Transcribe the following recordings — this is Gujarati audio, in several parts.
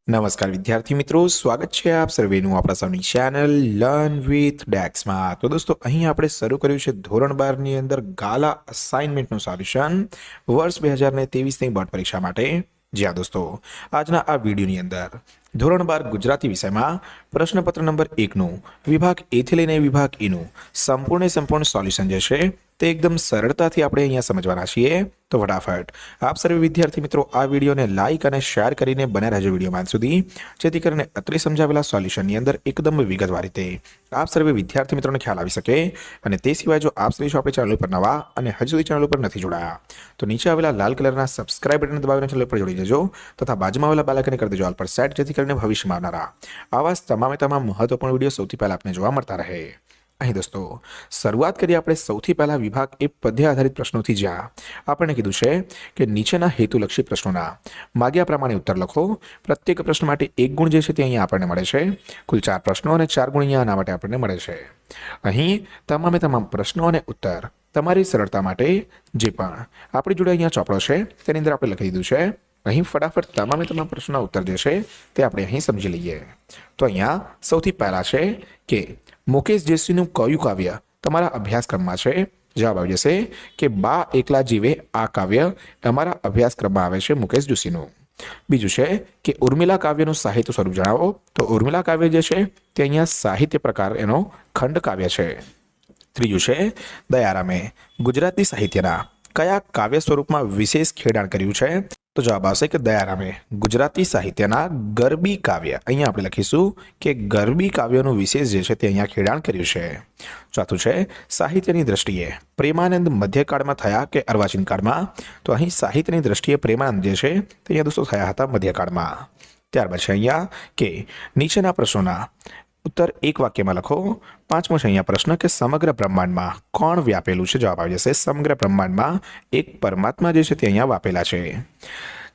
નમસ્કાર વિદ્યાર્થી મિત્રો, સ્વાગત છે આપ સર્વેનું આપણા સૌની ચેનલ લર્ન વિથ ડેક્સમાં। તો દોસ્તો, અહીં આપણે શરૂ કર્યું છે ધોરણ 12ની અંદર ગાલા અસાઇનમેન્ટનું સોલ્યુશન વર્ષ 2023ની બોર્ડ પરીક્ષા માટે। જ્યાં દોસ્તો આજના આ વિડીયોની અંદર ધોરણ 12 ગુજરાતી વિષયમાં પ્રશ્નપત્ર નંબર 1નું વિભાગ એ થી લઈને વિભાગ ઈનું સંપૂર્ણ સોલ્યુશન જે છે તે એકદમ સરળતાથી આપણે અહીંયા સમજવાના છીએ। તો ફટાફટ આપ સર્વે વિદ્યાર્થી મિત્રો આ વિડીયોને લાઇક અને શેર કરીને બને રહેજો વિડીયોમાં અંત સુધી, જેથી કરીને અત્રે સમજાવેલા સોલ્યુશનની અંદર એકદમ વિગતવાર રીતે આપ સર્વે વિદ્યાર્થી મિત્રોને ખ્યાલ આવી શકે। અને તે સિવાય જો આપ સર્વે આપણી ચેનલ ઉપર નવા અને હજુ સુધી ચેનલ ઉપર નથી જોડાયા તો નીચે આવેલા લાલ કલરના સબસ્ક્રાઇબ બટન દબાવીને ચેનલ પર જોડી દેજો તથા બાજુમાં આવેલા બેલ આઇકન કરી દેજો ઓલ પર સેટ, જેથી કરીને ભવિષ્યમાં આવનારા આવા તમામ મહત્વપૂર્ણ વિડીયો સૌથી પહેલા આપને જોવા મળતા રહે। અહીં દોસ્તો શરૂઆત કરીએ આપણે સૌથી પહેલા વિભાગ એ પદ્ય આધારિત પ્રશ્નોથી, જ્યાં આપણને કીધું છે કે નીચેના હેતુલક્ષી પ્રશ્નોના માગ્યા પ્રમાણે ઉત્તર લખો। પ્રત્યેક પ્રશ્ન માટે 1 ગુણ જે છે તે અહીંયા આપણને મળે છે। કુલ 4 પ્રશ્નો અને 4 ગુણ અહીંયા આના માટે આપણને મળે છે। અહીં તમામ પ્રશ્નો અને ઉત્તર તમારી સરળતા માટે જે પણ આપણી જોડે અહીંયા ચોપડો છે તેની અંદર આપણે લખી દીધું છે। અહીં ફટાફટ તમામ પ્રશ્નોના ઉત્તર જે છે તે આપણે અહીં સમજી લઈએ। તો અહીંયા સૌથી પહેલા છે કે મુકેશ જોશીનું કયું કાવ્ય તમારા અભ્યાસક્રમમાં છે? જવાબ આવી જશે કે બા એકલા જીવે આ કાવ્ય અમારા અભ્યાસક્રમમાં આવે છે મુકેશ જોશીનું। બીજું છે કે ઉર્મિલા કાવ્યનું સાહિત્ય સ્વરૂપ જણાવો। તો ઉર્મિલા કાવ્ય જે છે તે અહીંયા સાહિત્ય પ્રકાર એનો ખંડ કાવ્ય છે। ત્રીજું છે દયારામે ગુજરાતી સાહિત્યના કયા કાવ્ય સ્વરૂપમાં વિશેષ ખેડાણ કર્યું છે? તો જવાબ આવશે કે દયારામે ગુજરાતી સાહિત્યના ગરબી કાવ્ય, અહીંયા આપણે લખીશું કે ગરબી કાવ્યનું વિશેષ જે છે તે અહીંયા ખેડાણ કર્યું છે। ચોથું છે સાહિત્યની દ્રષ્ટિએ પ્રેમાનંદ મધ્યકાળમાં થયા કે અર્વાચીન કાળમાં? તો અહીં સાહિત્યની દ્રષ્ટિએ પ્રેમાનંદ જે છે તે અહીંયા દોસ્તો થયા હતા મધ્યકાળમાં। ત્યારબાદ છે અહીંયા કે નીચેના પ્રશ્નોના ઉત્તર એક વાક્યમાં લખો। પાંચમો છે અહીંયા પ્રશ્ન કે સમગ્ર બ્રહ્માંડમાં કોણ વ્યાપેલું છે? જવાબ આવી જશે સમગ્ર બ્રહ્માંડમાં એક પરમાત્મા જે છે તે અહીંયા વ્યાપેલા છે।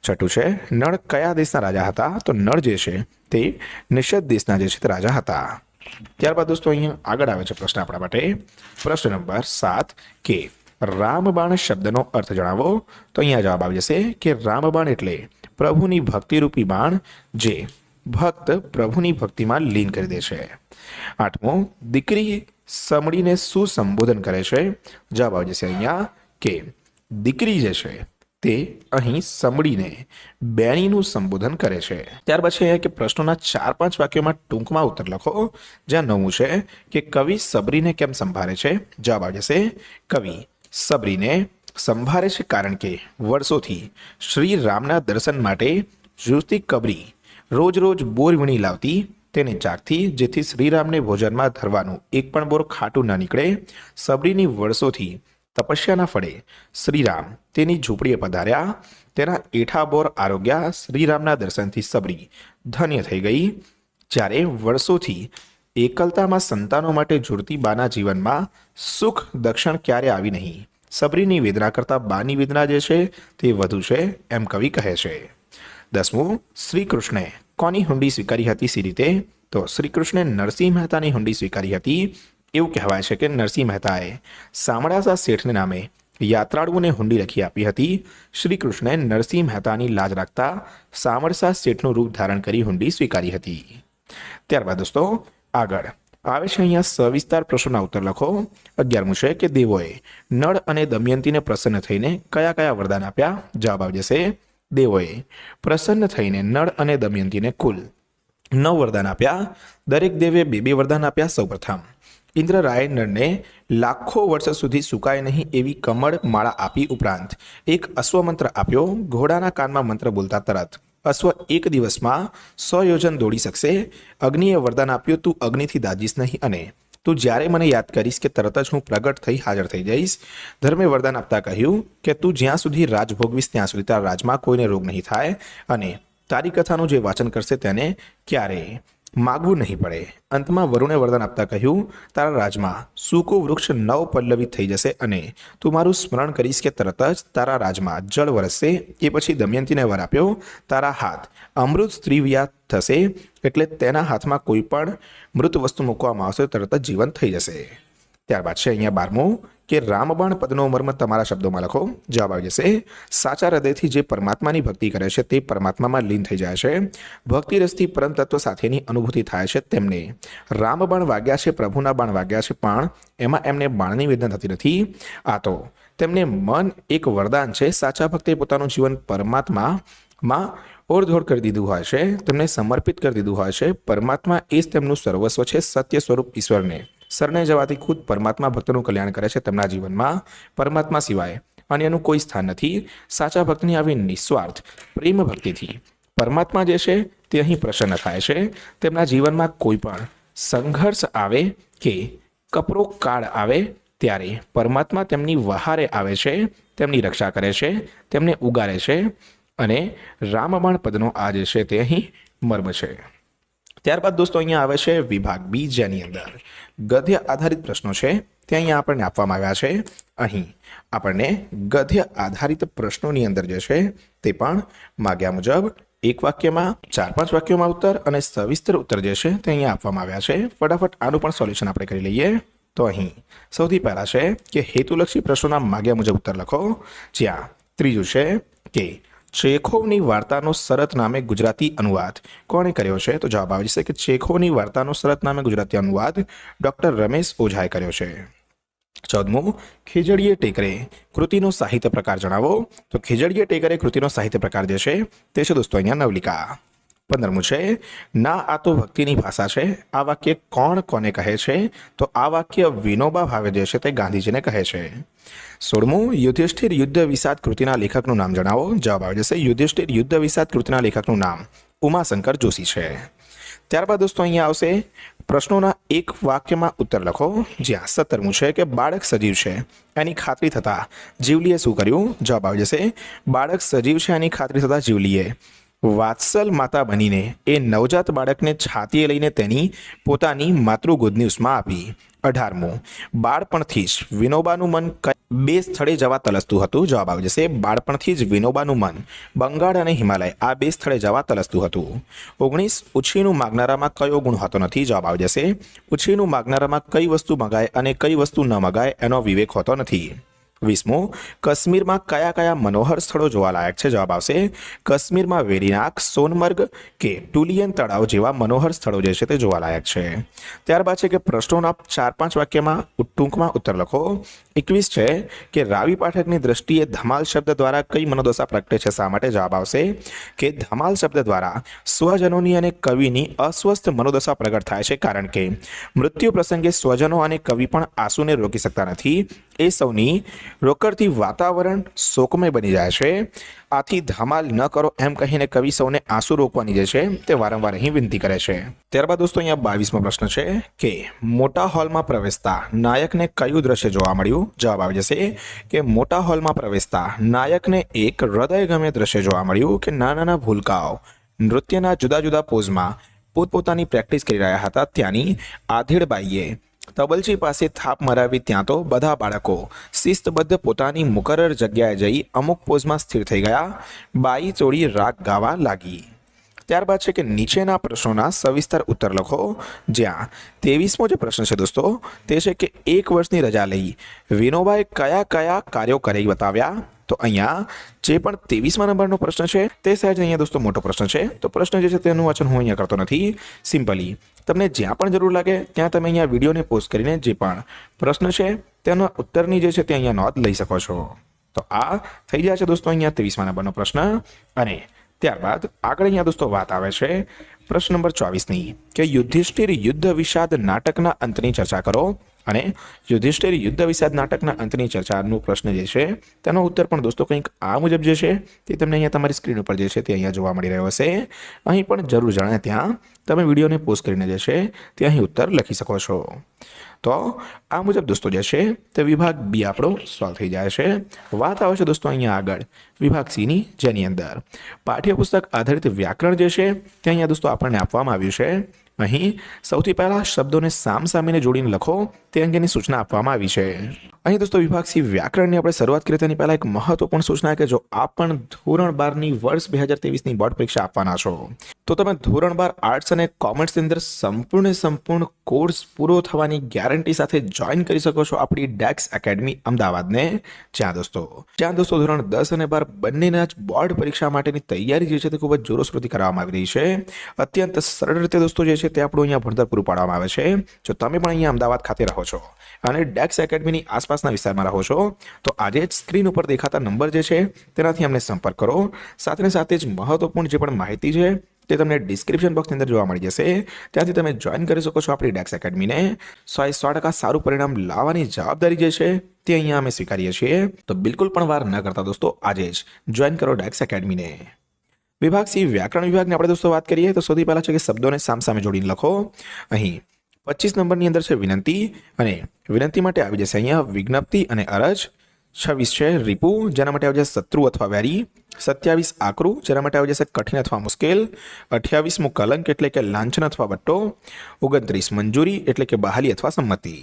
છઠ્ઠું છે નળ કયા દેશના રાજા હતા? તો નળ જે છે તે નિષદ દેશના જે છે તે રાજા હતા। ત્યારબાદ દોસ્તો અહીંયા આગળ આવે છે પ્રશ્ન આપણા માટે પ્રશ્ન નંબર 7 કે રામબાણ શબ્દનો અર્થ જણાવો। તો અહીંયા જવાબ આવી જશે કે રામબાણ એટલે પ્રભુની ભક્તિરૂપી બાણ જે ભક્ત પ્રભુની ભક્તિમાં લીન કરી દે છે। આઠમો દીકરી સમડીને શું સંબોધન કરે છે? જવાબ આવી જશે અહીંયા કે દીકરી જે છે તે અહીં સમડીને બેણીનું સંબોધન કરે છે। ત્યારબાદ છે અહીંયા કે પ્રશ્નોના 4-5 વાક્યોમાં ટૂંકમાં ઉત્તર લખો। જ્યાં 9મું છે કે કવિ સબરીને કેમ સંભાળે છે? જવાબ આવી જશે કવિ સબરીને સંભાળે છે કારણ કે વર્ષોથી શ્રી રામના દર્શન માટે જુસ્તી કબરી રોજ રોજ બોર વીણી લાવતી તેને ચાકથી, જેથી શ્રીરામને ભોજનમાં ધરવાનું એક પણ બોર ખાટું ન નીકળે। સબરીની વર્ષોથી તપસ્યાના ફળે શ્રીરામ તેની ઝૂંપડીએ પધાર્યા, તેના એઠા બોર આરોગ્યા। શ્રીરામના દર્શનથી સબરી ધન્ય થઈ ગઈ। જ્યારે વર્ષોથી એકલતામાં સંતાનો માટે ઝૂરતી બાના જીવનમાં સુખ દક્ષિણ ક્યારે આવી નહીં। સબરીની વેદના કરતાં બાની વેદના જે છે તે વધુ છે એમ કવિ કહે છે। 10મું શ્રી કૃષ્ણે કોની હુંડી સ્વીકારી હતી સી રીતે? તો શ્રી કૃષ્ણે નરસિંહ મહેતાની હુંડી સ્વીકારી હતી। એવું કહેવાય છે કે નરસિંહ મહેતાએ શામળાસા શેઠને નામે યાત્રાળુઓને હુંડી લખી આપી હતી। શ્રી કૃષ્ણે નરસિંહ મહેતાની લાજ રાખતા શામળસા શેઠનું રૂપ ધારણ કરી હુંડી સ્વીકારી હતી। ત્યારબાદ દોસ્તો આગળ આવે છે અહીંયા સવિસ્તાર પ્રશ્નોના ઉત્તર લખો। 11મું છે કે દેવોએ નળ અને દમયંતીને પ્રસન્ન થઈને કયા કયા વરદાન આપ્યા? જવાબ આવી જશે દેવોએ પ્રસન્ન થઈને નળ અને દમયંતીને કુલ 9 વરદાન આપ્યા। દરેક દેવે 2 વરદાન આપ્યા। સૌપ્રથમ ઇન્દ્રરાયે નળને લાખો વર્ષ સુધી સુકાય નહીં એવી કમળ માળા આપી, ઉપરાંત એક અશ્વમંત્ર આપ્યો। ઘોડાના કાનમાં મંત્ર બોલતા તરત અશ્વ 1 દિવસમાં 100 યોજન દોડી શકશે। અગ્નિએ વરદાન આપ્યું, તું અગ્નિથી દાજીશ નહીં અને તું જ્યારે મને યાદ કરીશ કે તરત જ હું પ્રગટ થઈ હાજર થઈ જઈશ। ધર્મે વરદાન આપતા કહ્યું કે તું જ્યાં સુધી રાજ ભોગવીશ ત્યાં સુધી તારા રાજમાં કોઈને રોગ નહીં થાય અને તારી કથાનું જે વાચન કરશે તેને ક્યારેય માગવું નહીં પડે। અંતમાં વરુણે વરદાન આપતા કહ્યું તારા રાજમાં સૂકું વૃક્ષ નવ પલ્લવિત થઈ જશે અને તું મારું સ્મરણ કરીશ કે તરત જ તારા રાજમાં જળ વરસશે। એ પછી દમયંતીને વર આપ્યો તારા હાથ અમૃત સ્ત્રીવ્યા થશે, એટલે તેના હાથમાં કોઈ પણ મૃત વસ્તુ મૂકવામાં આવશે તરત જ જીવંત થઈ જશે। ત્યારબાદ છે અહીંયા 12મું કે રામબાણ પદનો મર્મ તમારા શબ્દોમાં લખો. જવાબ આવી જશે સાચા હૃદયથી જે પરમાત્માની ભક્તિ કરે છે તે પરમાત્મામાં લીન થઈ જાય છે. ભક્તિ રસથી પરમ તત્વ સાથેની અનુભૂતિ થાય છે તેમને. રામબાણ વાગ્યા છે, પ્રભુના બાણ વાગ્યા છે, પણ એમાં એમને બાણની વેદના થતી નથી. આ તો તેમને મન એક વરદાન છે. સાચા ભક્તે પોતાનું જીવન પરમાત્મામાં ઓળધોડ કરી દીધું હોય છે, તેમને સમર્પિત કરી દીધું હોય છે. પરમાત્મા એ જ તેમનું સર્વસ્વ છે. સત્ય સ્વરૂપ ઈશ્વરને શરણે જવાથી ખુદ પરમાત્મા ભક્તનું કલ્યાણ કરે છે. તેમના જીવનમાં પરમાત્મા સિવાય અન્યનું કોઈ સ્થાન નથી. સાચા ભક્તની આવી નિસ્વાર્થ પ્રેમ ભક્તિથી પરમાત્મા જે છે તે અહીં પ્રસન્ન થાય છે. તેમના જીવનમાં કોઈ પણ સંઘર્ષ આવે કે કપરો કાળ આવે ત્યારે પરમાત્મા તેમની વહારે આવે છે, તેમની રક્ષા કરે છે, તેમને ઉગારે છે અને રામબાણ પદનો આ જે છે તે અહીં મર્મ છે. ત્યારબાદ દોસ્તો અહીંયા આવે છે વિભાગ બી, જેની અંદર ગદ્ય આધારિત પ્રશ્નો છે તે અહીંયા આપણને આપવામાં આવ્યા છે. અહીં આપણને ગદ્ય આધારિત પ્રશ્નોની અંદર જે છે તે પણ માગ્યા મુજબ એક વાક્યમાં 4-5 વાક્યોમાં ઉત્તર અને સવિસ્તર ઉત્તર જે છે તે અહીંયા આપવામાં આવ્યા છે. ફટાફટ આનું પણ સોલ્યુશન આપણે કરી લઈએ. તો અહીં સૌથી પહેલા છે કે હેતુલક્ષી પ્રશ્નોના માગ્યા મુજબ ઉત્તર લખો. જ્યાં ત્રીજું છે કે ચેખોવની વાર્તાનો સરતનામે ગુજરાતી અનુવાદ કોણે કર્યો છે? તો જવાબ આવી જશે કે ચેખોવની વાર્તાનો સરતનામે ગુજરાતી અનુવાદ ડૉક્ટર રમેશ ઓઝાએ કર્યો છે. 14મું ખીજડીએ ટેકરે કૃતિનો સાહિત્ય પ્રકાર જણાવો. તો ખીજડીએ ટેકરે કૃતિનો સાહિત્ય પ્રકાર જે છે તે છે દોસ્તો અહીંયા નવલિકા. 15મું છે ના આ તો ભક્તિની ભાષા છે. આ વાક્ય કોણ કોને કહે છે? તો આ વાક્ય વિનોબા ભાવે જે છે તે ગાંધીજીને કહે છે. 16મું યુધિષ્ઠિર યુદ્ધ વિષાદ કૃતિના લેખકનું નામ જણાવો. જવાબ આવી જશે યુધિષ્ઠિર યુદ્ધ વિષાદ કૃતિના લેખકનું નામ ઉમાશંકર જોશી છે. ત્યારબાદ દોસ્તો અહીંયા આવશે પ્રશ્નોના એક વાક્યમાં ઉત્તર લખો. જ્યાં 17મું છે કે બાળક સજીવ છે એની ખાતરી થતાં જીવલીએ શું કર્યું? જવાબ આવી જશે બાળક સજીવ છે એની ખાતરી થતાં જીવલીએ વાત્સલ માતા બનીને એ નવજાત બાળકને છાતીએ લઈને તેની પોતાની માતૃગોદની ઉષ્મા આપી. 18મું બાળપણથી જ વિનોબાનું મન બે સ્થળે જવા તલસતું હતું. જવાબ આવી જશે બાળપણથી જ વિનોબાનું મન બંગાળ અને હિમાલય આ બે સ્થળે જવા તલસતું હતું. 19 ઉછીનું માગનારામાં કયો ગુણ હોતો નથી? જવાબ આવી જશે ઉછીનું માગનારામાં કઈ વસ્તુ મગાય અને કઈ વસ્તુ ન મગાય એનો વિવેક હોતો નથી. 20મું કાશ્મીરમાં કયા કયા મનોહર સ્થળો જોવાલાયક છે? જવાબ આવશે કાશ્મીરમાં વેરીનાગ, સોનમર્ગ કે ટુલિયન તળાવ જેવા મનોહર સ્થળો જે છે તે જોવાલાયક છે. ત્યારબાદ છે કે પ્રશ્નોના 4-5 વાક્યમાં ટૂંકમાં ઉત્તર લખો. 21 છે કે રાવી પાઠકની દ્રષ્ટિએ ધમાલ શબ્દ દ્વારા કઈ મનોદશા પ્રગટે છે? શા માટે? જવાબ આવશે કે ધમાલ શબ્દ દ્વારા સ્વજનોની અને કવિની અસ્વસ્થ મનોદશા પ્રગટ થાય છે, કારણ કે મૃત્યુ પ્રસંગે સ્વજનો અને કવિ પણ આંસુને રોકી શકતા નથી. એ સૌની રોકડથી વાતાવરણ શોકમય બની જાય છે. આથી ધમાલ ન કરો એમ કહીને કવિ સૌને આંસુ રોકવાની જે છે તે વારંવાર અહીં વિનંતી કરે છે. ત્યારબાદ દોસ્તો અહીંયા 22મો પ્રશ્ન છે કે મોટા હોલમાં પ્રવેશતા નાયકને કયું દ્રશ્ય જોવા મળ્યું? જવાબ આવી જશે કે મોટા હોલમાં પ્રવેશતા નાયકને એક હૃદયગમ્ય દ્રશ્ય જોવા મળ્યું કે નાના ભૂલકાઓ નૃત્યના જુદા જુદા પોઝમાં પોતપોતાની પ્રેક્ટિસ કરી રહ્યા હતા. ત્યાંની આધેડબાઈએ તબલચી પાસે થાપ મરાવી. ત્યાં તો બધા બાળકો શિસ્તબદ્ધ પોતાની મુકરર જગ્યાએ જઈ અમુક પોઝમાં સ્થિર થઈ ગયા. બાઈ ચોળી રાગ ગાવા લાગી. ત્યારબાદ છે કે નીચેના પ્રશ્નોના સવિસ્તર ઉત્તર લખો. જ્યાં 23મો જે પ્રશ્ન છે દોસ્તો તે છે કે એક વર્ષની રજા લઈ વિનોબાએ કયા કયા કાર્યો કરી બતાવ્યા? તો અહીંયા જે પણ 23મા નંબરનો પ્રશ્ન છે તે સહેજ અહીંયા દોસ્તો મોટો પ્રશ્ન છે, તો પ્રશ્ન જે છે તેનું વાંચન હું અહીંયા કરતો નથી. સિમ્પલી તમને જ્યાં પણ જરૂર લાગે ત્યાં તમે અહીંયા વિડીયોને પોઝ કરીને જે પણ પ્રશ્ન છે તેનો ઉત્તરની જે છે તે અહીંયા નોંધ લઈ શકો છો. તો આ થઈ જાય છે દોસ્તો અહીંયા 23મા નંબરનો પ્રશ્ન. અને ત્યારબાદ આગળ અહીંયા દોસ્તો વાત આવે છે પ્રશ્ન નંબર 24ની કે યુધિષ્ઠિર યુદ્ધ વિષાદ નાટકના અંતની ચર્ચા કરો. અને યુધિષ્ઠિર યુદ્ધ વિષાદ નાટકના અંતની ચર્ચાનો પ્રશ્ન જે છે તેનો ઉત્તર પણ દોસ્તો કંઈક આ મુજબ જે છે તે તમને અહીંયા તમારી સ્ક્રીન ઉપર જે છે તે અહીંયા જોવા મળી રહ્યો હશે. અહીં પણ જરૂર જણાય ત્યાં તમે વિડીયોને પોઝ કરીને જે છે તે અહીં ઉત્તર લખી શકો છો. તો આ મુજબ દોસ્તો જે છે તે વિભાગ બી આપણો સોલ્વ થઈ જાય છે. વાત આવે છે દોસ્તો અહીંયા આગળ વિભાગ સીની, જેની અંદર પાઠ્યપુસ્તક આધારિત વ્યાકરણ જે છે તે અહીંયા દોસ્તો આપણને આપવામાં આવ્યું છે. અહીં સૌથી પહેલા શબ્દોને સામસામીને જોડીને લખો તે અંગેની સૂચના આપવામાં આવી છે. અહીં દોસ્તો વિભાગ સી વ્યાકરણની આપણે શરૂઆત કરીએ તેની પહેલા એક મહત્વપૂર્ણ સૂચના કે જો આપ પણ ધોરણ 12ની વર્ષ 2023ની બોર્ડ પરીક્ષા આપવાના છો તો તમે ધોરણ 12 આર્ટ્સ અને કોમર્સની અંદર સંપૂર્ણ કોર્સ પૂરો થવાની ગેરંટી સાથે જોઈન કરી શકો છો આપણી ડેક્સ એકેડમી અમદાવાદને જ્યાં દોસ્તો ધોરણ 10 અને 12 બંનેના જ બોર્ડ પરીક્ષા માટેની તૈયારી જે છે તે ખૂબ જ જોરશોરથી કરવામાં આવી રહી છે અત્યંત સરળ રીતે દોસ્તો જે છે તે આપણું અહીંયા ભણતર પૂરું પાડવામાં આવે છે જો તમે પણ અહીંયા અમદાવાદ ખાતે રહો છો અને ડેક્સ એકેડમીની આસપાસના વિસ્તારમાં રહો છો તો આજે જ સ્ક્રીન ઉપર દેખાતા નંબર જે છે તેનાથી અમને સંપર્ક કરો સાથે જ મહત્વપૂર્ણ જે પણ માહિતી છે તે તમને ડિસ્ક્રિપ્શન બોક્સની અંદર જોવા મળી જશે ત્યાંથી તમે જોઈન કરી શકો છો આપણી ડેક્સ એકેડમીને 100% સારું પરિણામ લાવવાની જવાબદારી જે છે તે અહીંયા અમે સ્વીકારીએ છીએ તો બિલકુલ પણ વાર ન કરતા દોસ્તો આજે જ જોઈન કરો ડેક્સ એકેડમીને વિભાગ સી વ્યાકરણ વિભાગની આપણે દોસ્તો વાત કરીએ તો સૌથી પહેલા છે કે શબ્દોને સામસામે જોડીને લખો અહીં 25 નંબરની અંદર છે વિનંતી અને વિનંતી માટે આવી જશે અહીંયા વિજ્ઞપ્તિ અને અરજ 26 છે રીપુ જેના માટે આવી જશે શત્રુ અથવા વેરી 27 આકરું જેના માટે આવી જશે કઠિન અથવા મુશ્કેલ 28મું કલંક એટલે કે લાંછન અથવા બટ્ટો 29 મંજૂરી એટલે કે બહાલી અથવા સંમતિ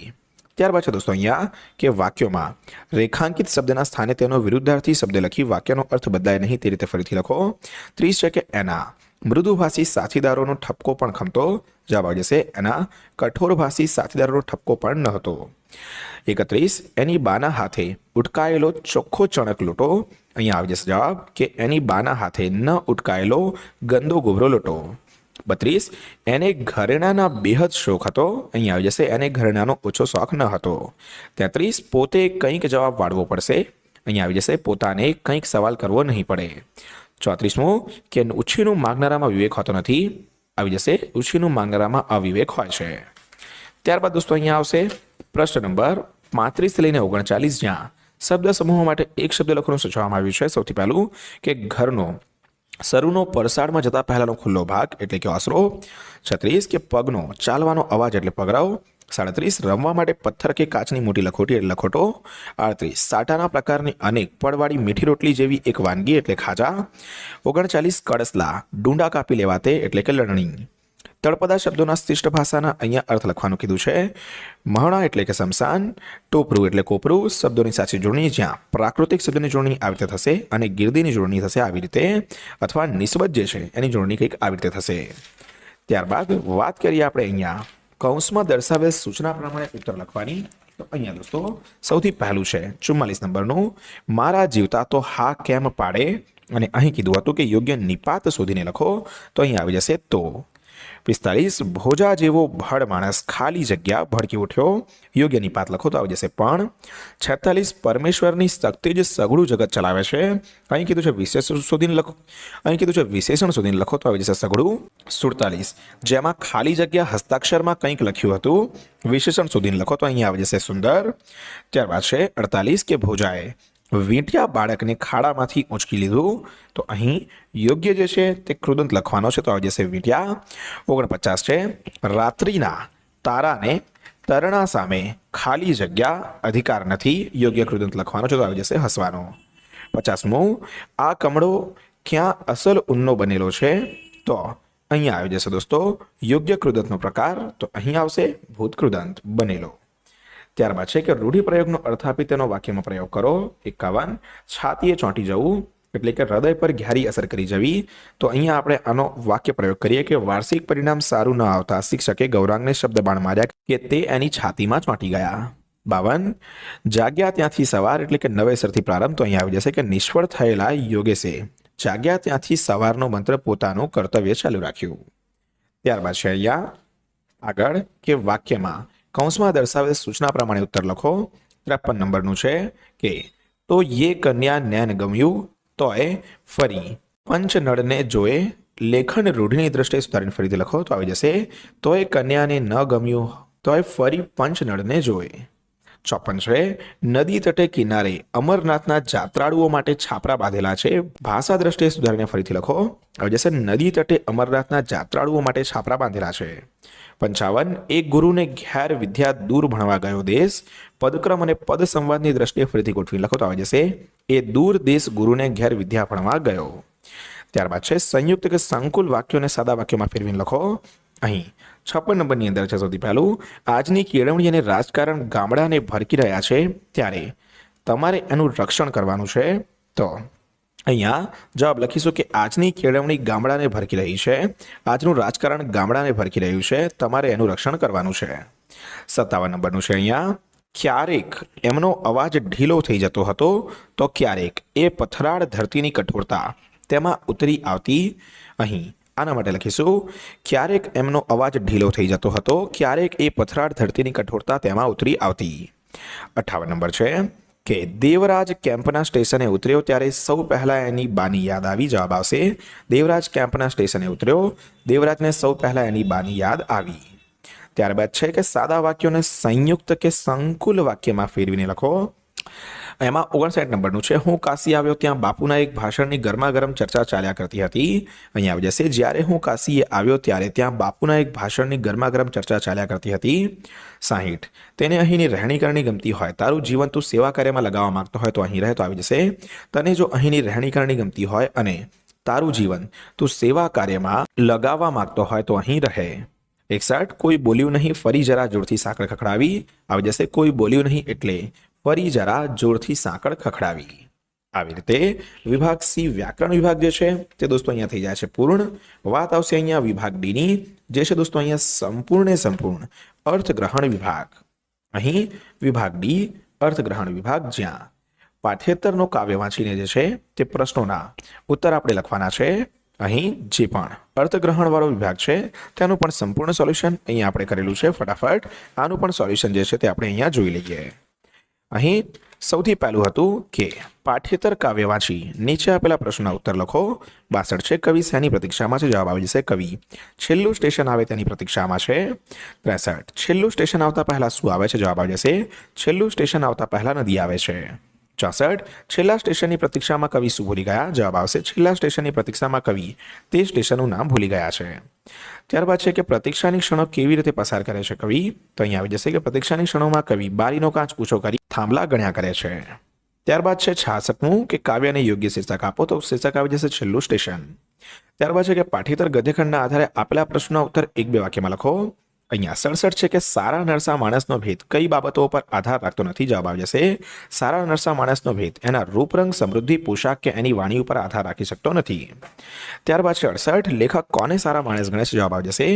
ત્યારબાદ છે દોસ્તો અહીંયા કે વાક્યોમાં રેખાંકિત શબ્દના સ્થાને તેનો વિરુદ્ધાર્થી શબ્દ લખી વાક્યનો અર્થ બદલાય નહીં તે રીતે ફરીથી લખો 30 છે કે એના મૃદુભાષી સાથીદારોનો ઠપકો પણ ખમતો જવાબ આવી જશે એના કઠોરભાષી સાથીદારોનો ઠપકો પણ ન હતો 31 એની બાના હાથે ઉટકાયેલો ચોખ્ખો ચણક લોટો અહીંયા આવી જશે જવાબ કે એની બાના હાથે ન ઉટકાયેલો ગંદો ગોબરો લોટો 32 એને ઘરેણાના બેહદ શોખ હતો અહીંયા આવી જશે એને ઘરેણાનો ઓછો શોખ ન હતો 33 પોતે કંઈક જવાબ વાળવો પડશે અહીંયા આવી જશે પોતાને કંઈક સવાલ કરવો નહીં પડે 34મું કે ઉછીનું માંગનારામાં વિવેક હોતો નથી આવી જશે ઉછીનું માંગનારામાં અવિવેક હોય છે ત્યારબાદ દોસ્તો અહીંયા આવશે પ્રશ્ન નંબર 35 લઈને 39 જ્યાં શબ્દ સમૂહો માટે એક શબ્દ લખવાનું સૂચવવામાં આવ્યું છે સૌથી પહેલું કે ઘરનો શરૂનો પરસાળમાં જતા પહેલાનો ખુલ્લો ભાગ એટલે કે ઓસરો 36 કે પગનો ચાલવાનો અવાજ એટલે પગરાવ 37 રમવા માટે પથ્થર કે કાચની મોટી લખોટી એટલે લખોટો 38 સાટાના પ્રકારની અનેક પડવાળી મીઠી રોટલી જેવી એક વાનગી એટલે ખાજા 39 કડસલા ડુંડા કાપી લેવાતે એટલે કે લણણી તળપદા શબ્દોના શિષ્ટ ભાષાના અહીંયા અર્થ લખવાનું કીધું છે મહણા એટલે કે શમશાન ટોપરું એટલે કોપરું શબ્દોની સાચી જોડણી જ્યાં પ્રાકૃતિક શબ્દની જોડણી આવી રીતે થશે અને ગીર્દીની જોડણી થશે આવી રીતે અથવા નિસ્બત જે છે એની જોડણી કંઈક આવી રીતે થશે ત્યારબાદ વાત કરીએ આપણે અહીંયા કૌંસમાં દર્શાવેલ સૂચના પ્રમાણે ઉત્તર લખવાની તો અહીંયા દોસ્તો સૌથી પહેલું છે 44 નંબરનું મારા જીવતા તો હા કેમ પાડે અને અહીં કીધું હતું કે યોગ્ય નિપાત શોધીને લખો તો અહીં આવી જશે તો 45 ભોજા જેવો ભડ માણસ ખાલી જગ્યા ભડકી ઉઠ્યો યોગ્ય નિપાત લખો તો આવી જશે પણ 46 પરમેશ્વરની શક્તિ જ સગળું જગત ચલાવે છે અહીં કીધું છે વિશેષણ શોધીને લખો અહીં કીધું છે વિશેષણ શોધીને લખો તો આવી જશે સગળું 47 જેમાં ખાલી જગ્યા હસ્તાક્ષરમાં કંઈક લખ્યું હતું વિશેષણ શોધીને લખો તો અહીં આવી જશે સુંદર ત્યારબાદ છે 48 કે ભોજાએ વીંટિયા બાળકને ખાડામાંથી ઊંચકી લીધું તો અહીં યોગ્ય જે છે તે કૃદંત લખવાનો છે તો આવી જશે વીંટિયા 49 છે રાત્રિના તારાને તરણા સામે ખાલી જગ્યા અધિકાર નથી યોગ્ય કૃદંત લખવાનો છે તો આવી જશે હસવાનો 50મું આ કમળો ક્યાં અસલ ઊનનો બનેલો છે તો અહીંયા આવી જશે દોસ્તો યોગ્ય કૃદંતનો પ્રકાર તો અહીં આવશે ભૂતકૃદંત બનેલો ત્યારબાદ છે કે રૂઢિપ્રયોગનો અર્થ આપી તેનો વાક્યમાં પ્રયોગ કરો 51 છાતીએ ચોંટી જવું એટલે કે હૃદય પર ઘેરી અસર કરી જવી તો અહીંયા આપણે આનો વાક્ય પ્રયોગ કરીએ કે વાર્ષિક પરિણામ સારું ન આવતા શિક્ષકે ગૌરાંગને શબ્દ બાણ માર્યા કે તે એની છાતીમાં ચોંટી ગયા 52 જાગ્યા ત્યાંથી સવાર એટલે કે નવેસરથી પ્રારંભ તો અહીંયા આવી જશે કે નિષ્ફળ થયેલા યોગેશે જાગ્યા ત્યાંથી સવારનો મંત્ર પોતાનું કર્તવ્ય ચાલુ રાખ્યું ત્યારબાદ છે અહીંયા આગળ કે વાક્યમાં કૌંસમાં દર્શાવેલ સૂચના પ્રમાણે ઉત્તર લખો 53 નંબરનું છે કે તો યે કન્યા નૈન ગમ્યું તોય ફરી પંચનળને જોએ લેખન રૂઢિની દ્રષ્ટિએ સુધારીને ફરીથી લખો તો આવી જશે તોય કન્યાને ન ગમ્યું તોય ફરી પંચનળને જોએ 54 છે નદી તટે કિનારે અમરનાથના જાત્રાળુઓ માટે છાપરા બાંધેલા છે ભાષા દ્રષ્ટિએ સુધારીને ફરીથી લખો આવી જશે નદી તટે અમરનાથના જાત્રાળુઓ માટે છાપરા બાંધેલા છે 55 એક ગુરુને ઘેર વિદ્યા દૂર ભણવા ગયો દેશ પદક્રમ અને પદ સંવાદની દ્રષ્ટિએ ફરીથી ગોઠવી લખો તો આવી જશે એ દૂર દેશ ગુરુને ઘેર વિદ્યા ભણવા ગયો ત્યારબાદ છે સંયુક્ત કે સંકુલ વાક્યોને સાદા વાક્યોમાં ફેરવીને લખો અહીં 56 નંબરની અંદર છે સૌથી પહેલું, આજની કેળવણી અને રાજકારણ ગામડાને ભરકી રહ્યા છે ત્યારે તમારે એનું રક્ષણ કરવાનું છે. તો અહીંયા જવાબ લખીશું કે આજની કેળવણી ગામડાને ભરકી રહી છે, આજનું રાજકારણ ગામડાને ભરકી રહ્યું છે, તમારે એનું રક્ષણ કરવાનું છે. 57 નંબરનું છે અહીંયા, ક્યારેક એમનો અવાજ ઢીલો થઈ જતો હતો તો ક્યારેક એ પથરાળ ધરતીની કઠોરતા તેમાં ઉતરી આવતી. અહીં આના માટે લખીશું ક્યારેક એમનો અવાજ ઢીલો થઈ જતો હતો, ક્યારેક એ પથરાળ ધરતીની કઠોરતા તેમાં ઉતરી આવતી. 58 નંબર છે કે દેવરાજ કેમ્પના સ્ટેશને ઉતર્યો ત્યારે સૌ પહેલા એની બાની યાદ આવી. જવાબ આવશે દેવરાજ કેમ્પના સ્ટેશને ઉતર્યો, દેવરાજને સૌ પહેલા એની બાની યાદ આવી. ત્યારબાદ છે કે સાદા વાક્યોને સંયુક્ત કે સંકુલ વાક્યમાં ફેરવીને લખો. એમાં 59 નંબરનું છે, હું કાશી આવ્યો ત્યાં બાપુના એક ભાષણની ગરમાગરમ ચર્ચા ચાલ્યા કરતી હતી. અહીંયા આવી જશે, જ્યારે હું કાશીએ આવ્યો ત્યારે ત્યાં બાપુના એક ભાષણની ગરમાગરમ ચર્ચા ચાલ્યા કરતી હતી. 60, તેને અહીંની રહેણીકરણી ગમતી હોય, તારું જીવન તું સેવા કાર્યમાં લગાવવા માંગતો હોય તો અહીં રહે. તો આવી જશે, તને જો અહીંની રહેણીકરણી ગમતી હોય અને તારું જીવન તું સેવા કાર્યમાં લગાવવા માંગતો હોય તો અહીં રહે. 61, કોઈ બોલ્યું નહીં, ફરી જરા જોરથી સાંકળ ખખડાવી. આવી જશે, કોઈ બોલ્યું નહીં એટલે ફરી જરા જોરથી સાંકળ ખખડાવી. આવી રીતે વિભાગ સી વ્યાકરણ વિભાગ જે છે તે દોસ્તો અહીંયા થઈ જાય છે પૂર્ણ. વાત આવશે અહીંયા વિભાગ ડી ની, જે છે દોસ્તો અહીંયા સંપૂર્ણ અર્થગ્રહણ વિભાગ. અહીં વિભાગ ડી અર્થગ્રહણ વિભાગ, જ્યાં પાઠ્યેતરનો કાવ્ય વાંચીને જે છે તે પ્રશ્નોના ઉત્તર આપણે લખવાના છે. અહીં જે પણ અર્થગ્રહણ વાળો વિભાગ છે તેનું પણ સંપૂર્ણ સોલ્યુશન અહીંયા આપણે કરેલું છે. ફટાફટ આનું પણ સોલ્યુશન જે છે તે આપણે અહીંયા જોઈ લઈએ. અહીં સૌથી પહેલું હતું કે પાઠ્યેતર કાવ્ય વાંચી નીચે આપેલા પ્રશ્નના ઉત્તર લખો. 62 છે, કવિ શેની પ્રતીક્ષામાં છે. જવાબ આવી જશે કવિ છેલ્લું સ્ટેશન આવે તેની પ્રતીક્ષામાં છે. 63, છેલ્લું સ્ટેશન આવતા પહેલા શું આવે છે. જવાબ આવી જશે છેલ્લું સ્ટેશન આવતા પહેલા નદી આવે છે. 64, છેલ્લા સ્ટેશનની પ્રતીક્ષામાં કવિ શું ભૂલી ગયા. જવાબ આવશે છેલ્લા સ્ટેશનની પ્રતીક્ષામાં કવિ તે સ્ટેશનનું નામ ભૂલી ગયા છે. ત્યારબાદ છે કે પ્રતીક્ષાની ક્ષણો કેવી રીતે પસાર કરે છે કવિ. તો અહીંયા આવી જશે કે પ્રતીક્ષાની ક્ષણોમાં કવિ બારીનો કાચ ઊંચો કરી થાંભલા ગણ્યા કરે છે. ત્યારબાદ છે 66 કે કાવ્યને યોગ્ય શીર્ષક આપો. તો શીર્ષક આવી જશે છેલ્લું સ્ટેશન. ત્યારબાદ છે કે પાઠ્યેતર ગદ્યખંડના આધારે આપેલા પ્રશ્નના ઉત્તર 1-2 વાક્યમાં લખો. અહીંયા 67 છે કે સારા નરસા માણસનો ભેદ કઈ બાબતો પર આધાર રાખતો નથી. જવાબ આવી જશે સારા નરસા માણસનો ભેદ એના રૂપરંગ, સમૃદ્ધિ, પોશાક કે એની વાણી ઉપર આધાર રાખી શકતો નથી. ત્યારબાદ છે 68, લેખક કોને સારા માણસ ગણે છે. જવાબ આવી જશે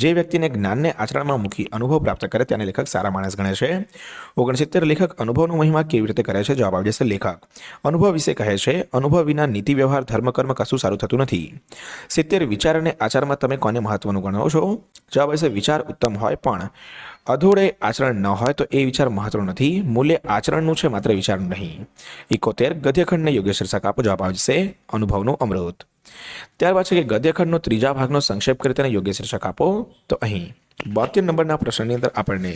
જે વ્યક્તિને જ્ઞાનને આચરણમાં મૂકી અનુભવ પ્રાપ્ત કરે તેને લેખક સારા માણસ ગણે છે. 69, લેખક અનુભવનો મહિમા કેવી રીતે કરે છે. જવાબ આવી જશે લેખક અનુભવ વિશે કહે છે, અનુભવ વિના નીતિ વ્યવહાર ધર્મ કર્મ કશું સારું થતું નથી. 70, વિચાર અને આચારમાં તમે કોને મહત્વનું ગણો છો. જવાબ આવશે વિચાર ઉત્તમ હોય પણ અધોડે આચરણ ન હોય તો એ વિચાર મહત્વનો નથી, મૂલ્ય આચરણનું છે માત્ર વિચારનું નહીં. 71, ગદ્યખંડને યોગ્ય શીર્ષક આપો. જવાબ આવી જશે અનુભવનું અમૃત. ત્યારબાદ છે કે ગદ્યખંડનો ત્રીજા ભાગનો સંક્ષેપ કરી તેને યોગ્ય શીર્ષક આપો. તો અહીં 72 નંબરના પ્રશ્નની અંદર આપણને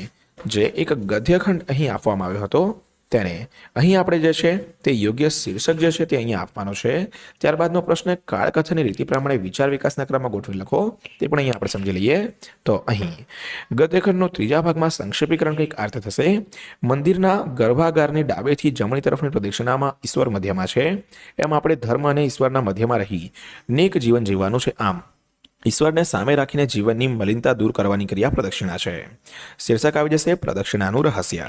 જે એક ગદ્યખંડ અહીં આપવામાં આવ્યો હતો તેને અહીં આપણે જે છે તે યોગ્ય શીર્ષક જે છે તે અહીંયા આપવાનો છે. ત્યારબાદનો પ્રશ્ન કાળકથનની રીતિ પ્રમાણે વિચાર વિકાસના ક્રમમાં ગોઠવી લખો. તે પણ અહીંયા આપણે સમજી લઈએ. તો અહીં ગદ્યખંડનો ત્રીજા ભાગમાં સંક્ષેપીકરણ કંઈક અર્થ થશે. મંદિરના ગર્ભાગારની ડાબેથી જમણી તરફની પ્રદક્ષિણામાં ઈશ્વર મધ્યમાં છે, એમ આપણે ધર્મ અને ઈશ્વરના મધ્યમાં રહી નેક જીવન જીવવાનું છે. આમ ઈશ્વરને સામે રાખીને જીવનની મલિનતા દૂર કરવાની ક્રિયા પ્રદક્ષિણા છે. શીર્ષક આવી જશે પ્રદક્ષિણાનું રહસ્ય.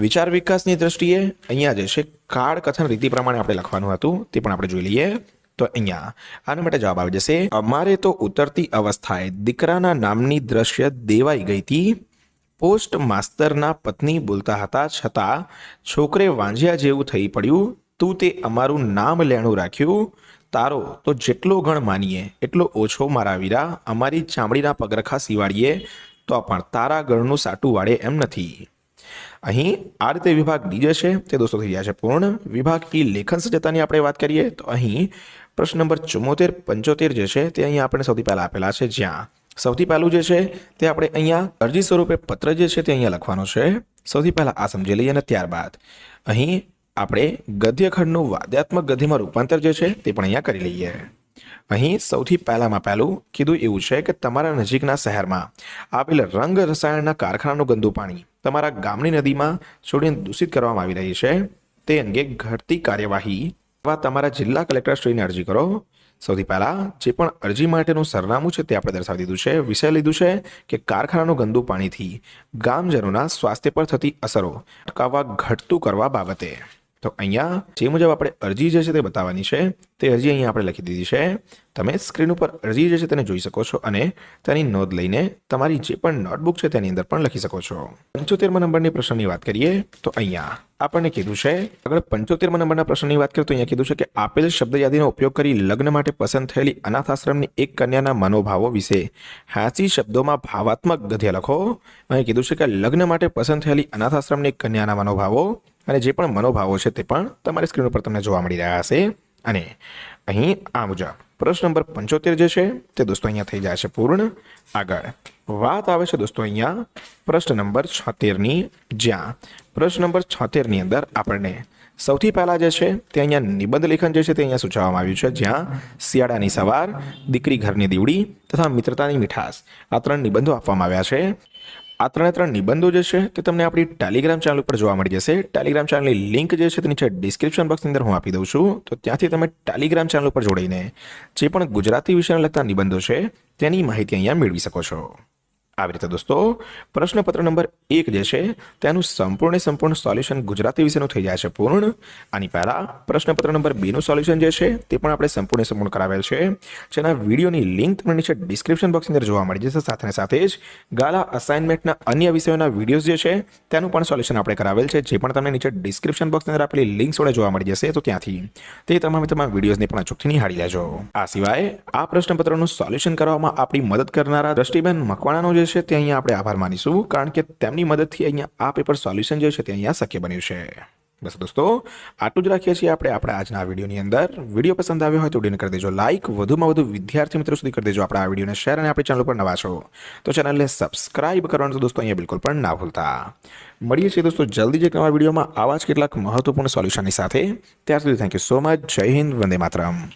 વિચાર વિકાસની દ્રષ્ટિએ અહીંયા જે છે કાળકથન રીતિ પ્રમાણે આપણે લખવાનું હતું તે પણ આપણે જોઈ લઈએ. તો અહીંયા આના માટે જવાબ આવી જશે અમારે તો ઉતરતી અવસ્થાએ દીકરાના નામની દ્રશ્ય દેવાઈ ગઈ હતી. પોસ્ટ માસ્તરના પત્ની બોલતા હતા છતાં છોકરે વાંજ્યા જેવું થઈ પડ્યું. તું તે અમારું નામ લેણું રાખ્યું. તારો તો જેટલો ગણ માનીએ એટલો ઓછો મારા વીરા. અમારી ચામડીના પગરખા સીવાડીએ તો પણ તારા ગણનું સાટું વાળે એમ નથી. અહીં આ રીતે વિભાગ ડી જે છે તે દોસ્તો થઈ જાય છે પૂર્ણ. વિભાગ ઈ લેખન સજ્જતાની આપણે વાત કરીએ તો અહીં પ્રશ્ન નંબર 74, 75 જે છે તે અહીંયા આપણે સૌથી પહેલા આપેલા છે, જ્યાં સૌથી પહેલું જે છે તે આપણે અહીંયા અરજી સ્વરૂપે પત્ર જે છે તે અહીંયા લખવાનો છે. સૌથી પહેલા આ સમજી લઈએ અને ત્યારબાદ અહીં આપણે ગદ્યખંડનું વાદ્યાત્મક ગદ્યમાં રૂપાંતર જે છે તે પણ અહીંયા કરી લઈએ. અહીં સૌથી પહેલામાં પહેલું કીધું એવું છે કે તમારા નજીકના શહેરમાં આવેલ રંગ રસાયણના કારખાનાનું ગંદુ પાણી તમારા ગામની નદીમાં છોડીને દૂષિત કરવામાં આવી રહી છે. તે અંગે ઘટતી કાર્યવાહી તમારા જિલ્લા કલેક્ટરશ્રીને અરજી કરો. સૌથી પહેલા જે પણ અરજી માટેનું સરનામું છે તે આપણે દર્શાવી દીધું છે. વિષય લીધું છે કે કારખાનાનું ગંદુ પાણીથી ગામજનોના સ્વાસ્થ્ય પર થતી અસરો અટકાવવા ઘટતું કરવા બાબતે. તો અહીંયા જે મુજબ આપણે અરજી જે છે તે બતાવવાની છે તે અરજી અહીંયા આપણે લખી દીધી છે. તમે સ્ક્રીન ઉપર અરજી જે છે તેને જોઈ શકો છો અને તેની નોંધ લઈને તમારી જે પણ નોટબુક છે તેની અંદર પણ લખી શકો છો. 75મા નંબરની પ્રશ્નની વાત કરીએ તો અહીંયા આપણને કીધું છે, આગળ 75મા નંબરના પ્રશ્નની વાત કરીએ તો અહીંયા કીધું છે કે આપેલ શબ્દ યાદીનો ઉપયોગ કરી લગ્ન માટે પસંદ થયેલી અનાથ આશ્રમની એક કન્યાના મનોભાવો વિશે 80 શબ્દોમાં ભાવાત્મક ગદ્ય લખો. અહીં કીધું છે કે લગ્ન માટે પસંદ થયેલી અનાથ આશ્રમની એક કન્યાના મનોભાવો અને જે પણ મનોભાવો છે તે પણ તમારી સ્ક્રીન ઉપર તમને જોવા મળી રહ્યા હશે. અને અહીં આ મુજબ પ્રશ્ન નંબર 75 જે છે તે દોસ્તો અહીંયા થઈ જાય છે પૂર્ણ. આગળ વાત આવે છે દોસ્તો અહીંયા પ્રશ્ન નંબર 76ની, જ્યાં પ્રશ્ન નંબર 76ની અંદર આપણને સૌથી પહેલા જે છે તે અહીંયા નિબંધ લેખન જે છે તે અહીંયા સૂચવવામાં આવ્યું છે, જ્યાં શિયાળાની સવાર, દીકરી ઘરની દીવડી તથા મિત્રતાની મીઠાશ આ 3 નિબંધો આપવામાં આવ્યા છે. આ 3 નિબંધો જે છે તે તમને આપણી ટેલિગ્રામ ચેનલ ઉપર જોવા મળી જશે. ટેલિગ્રામ ચેનલની લિંક જે છે તે નીચે ડિસ્ક્રિપ્શન બોક્સની અંદર હું આપી દઉં છું. તો ત્યાંથી તમે ટેલિગ્રામ ચેનલ ઉપર જોડાઈને જે પણ ગુજરાતી વિષયને લગતા નિબંધો છે તેની માહિતી અહીંયા મેળવી શકો છો. આવી રીતે દોસ્તો પ્રશ્નપત્ર નંબર 1 જે છે તેનું સંપૂર્ણ સોલ્યુશન ગુજરાતી વિષયનું થઈ જાય છે પૂર્ણ. આની પહેલા પ્રશ્નપત્ર નંબર 2 નું સોલ્યુશન જે છે તે પણ આપણે સંપૂર્ણ કરાવેલ છે, જેના વિડીયોની લિંક તમને નીચે ડિસ્ક્રિપ્શન બોક્સની અંદર જોવા મળી જશે. સાથે જ ગાલા અસાઇનમેન્ટના અન્ય વિષયોના વિડીયોઝ જે છે તેનું પણ સોલ્યુશન આપણે કરાવેલ છે, જે પણ તમને નીચે ડિસ્ક્રિપ્શન બોક્સની અંદર આપેલી લિંક વડે જોવા મળી જશે. તો ત્યાંથી તે તમામ વિડીયોઝને પણ અચૂકથી નિહાળી લેજો. આ સિવાય આ પ્રશ્નપત્રનું સોલ્યુશન કરવામાં આપણી મદદ કરનારા દ્રષ્ટિબેન મકવાણાનો જે છે તે અહીંયા આપણે આભાર માનીશું, કારણ કે તેમની મદદથી અહીંયા આ પેપર સોલ્યુશન જે છે તે અહીંયા શક્ય બન્યું છે. બસ દોસ્તો આટલું જ રાખીએ છીએ આપણે આપણા આજના વિડીયોની અંદર. વિડીયો પસંદ આવ્યો હોય તો વિડીયોને કરી દેજો લાઇક, વધુમાં વધુ વિદ્યાર્થી મિત્રો સુધી કરી દેજો આપણા આ વિડીયોને શેર, અને આપણી ચેનલ પર નવા છો તો ચેનલને સબસ્ક્રાઇબ કરવાનું તો દોસ્તો અહીંયા બિલકુલ પણ ના ભૂલતા. મળીએ છીએ દોસ્તો જલ્દી જ એક નવા વિડીયોમાં આવા જ કેટલાક મહત્વપૂર્ણ સોલ્યુશનની સાથે. ત્યાર સુધી થેન્ક યુ સો મચ. જય હિન્દ, વંદે માતરમ.